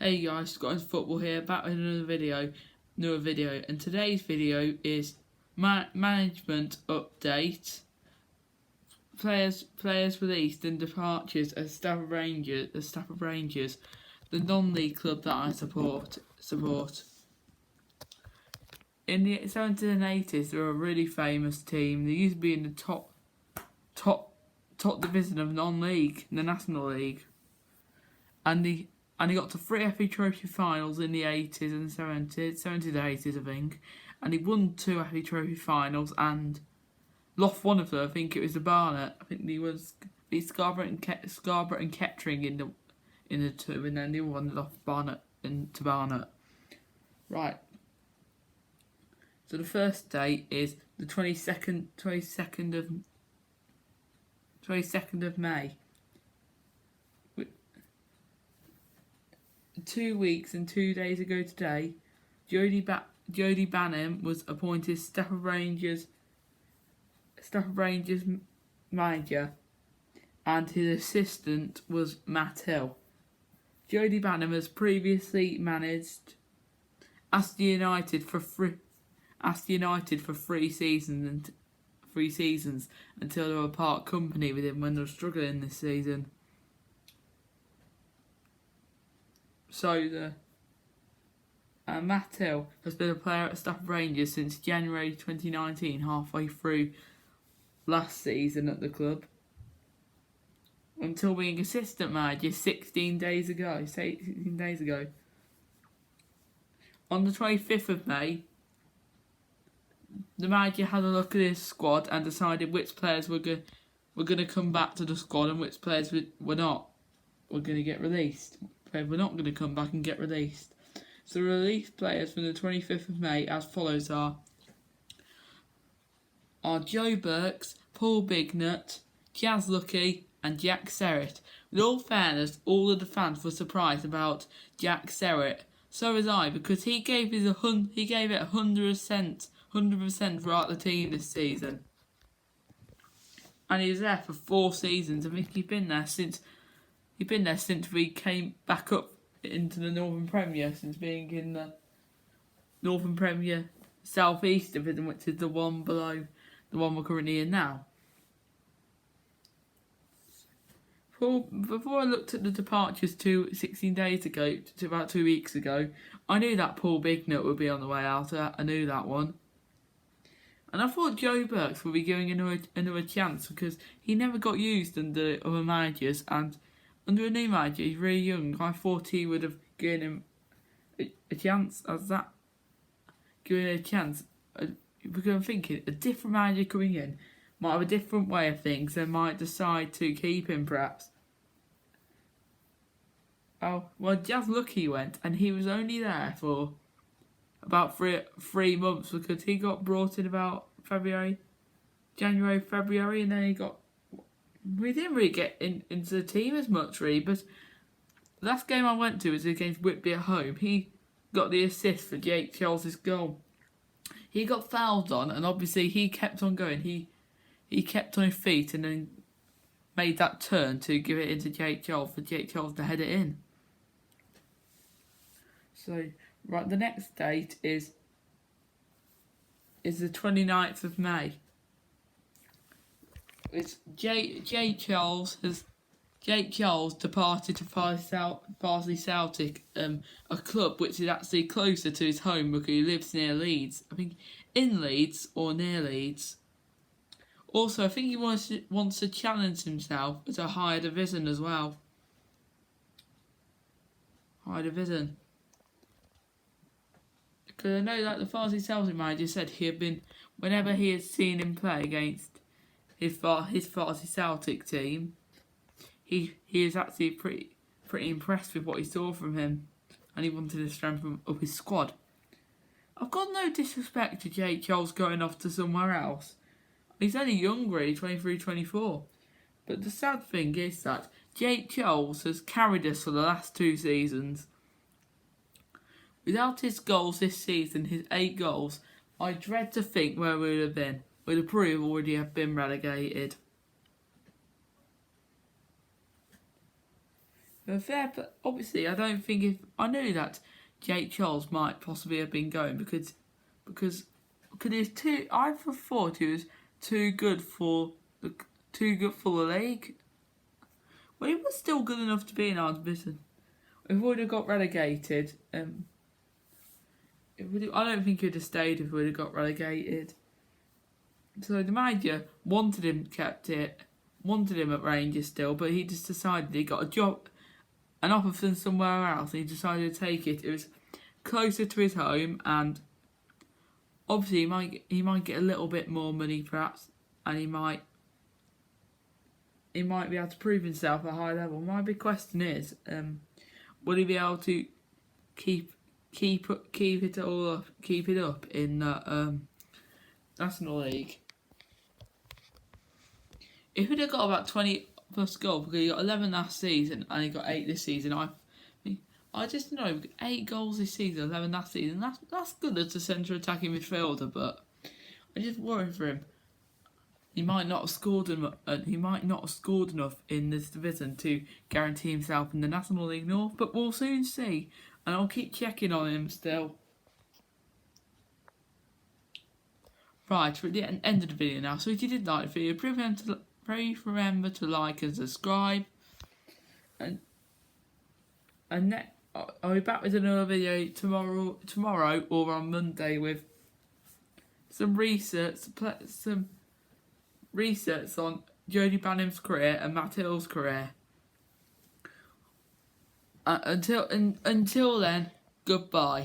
Hey guys, Scottish Football here, back with another video, and today's video is management update, players released and departures as Stafford Rangers, the non-league club that I support. In the 70s and 80s, they were a really famous team. They used to be in the top division of non-league, the National League, and he got to 3 FA Trophy finals in the 80s and 70s, 80s I think, and he won 2 FA Trophy finals and lost one of them. I think it was the Barnet. I think he beat Scarborough and Kettering in the 2, and then the other one lost Barnet to Barnet. Right. So the first date is the 22nd of May. 2 weeks and 2 days ago today, Jody Banham was appointed Stafford Rangers manager, and his assistant was Matt Hill. Jody Banham has previously managed Aston United for 3 seasons until they were part company with him when they were struggling this season. So Matt Hill has been a player at Stafford Rangers since January 2019, halfway through last season at the club, until being assistant manager 16 days ago. On the 25th of May, the manager had a look at his squad and decided which players were going to come back to the squad and which players were going to get released. We're not going to come back and get released. So the released players from the 25th of May as follows are Joe Burks, Paul Bignut, Jazz Lucky and Jack Serrett. With all fairness, all of the fans were surprised about Jack Serrett. So was I, because he gave it 100% throughout the team this season. And he was there for 4 seasons. I think he's been there since we came back up into the Northern Premier, since being in the Northern Premier South East Division, which is the one below the one we're currently in now. Before I looked at the departures 16 days ago, to about 2 weeks ago, I knew that Paul Bignut would be on the way out. I knew that one. And I thought Joe Burks would be giving another chance, because he never got used under other managers, and under a new manager, he's really young. I thought he would have given him a chance because I'm thinking a different manager coming in might have a different way of things and might decide to keep him perhaps. Oh, well, Jazz Lucky went, and he was only there for about 3 months, because he got brought in about January, February, and then we didn't really get into the team as much, really, but the last game I went to was against Whitby at home. He got the assist for Jake Charles' goal. He got fouled on, and obviously he kept on going. He kept on his feet and then made that turn to give it into Jake Charles for Jake Charles to head it in. So, right, the next date is the 29th of May. It's Jake Charles departed to Farsley Celtic, a club which is actually closer to his home, because he lives near Leeds. I think in Leeds or near Leeds. Also, I think he wants to challenge himself at a higher division as well. Higher division. Because I know that the Farsley Celtic manager said whenever he had seen him play against his Farsley Celtic team, he is actually pretty impressed with what he saw from him, and he wanted to strengthen up his squad. I've got no disrespect to Jake Charles going off to somewhere else. He's only young, really, 23, 24. But the sad thing is that Jake Charles has carried us for the last 2 seasons. Without his goals this season, his 8 goals, I dread to think where we would have been. We'd have probably already have been relegated. fair, but obviously I don't think if I knew that Jake Charles might possibly have been going because he's too. I thought he was too good for the league. Well, he was still good enough to be in our division. If we would have got relegated, I don't think he'd have stayed if we would have got relegated. So the manager wanted him at Rangers still, but he just decided he got an offer from somewhere else, and he decided to take it. It was closer to his home, and obviously he might get a little bit more money perhaps, and he might be able to prove himself at a high level. My big question is, will he be able to keep it up in the National League? If he'd have got about 20 plus goals, because he got 11 last season and he got 8 this season, I just know 8 goals this season, 11 last season. That's good as a centre attacking midfielder, but I just worry for him. He might not have scored enough. In this division to guarantee himself in the National League North, but we'll soon see, and I'll keep checking on him still. Right, we're at the end of the video now. So if you did like the video, please remember to like and subscribe. And I'll be back with another video tomorrow or on Monday with some research on Jody Banningham's career and Matt Hill's career. Until then, goodbye.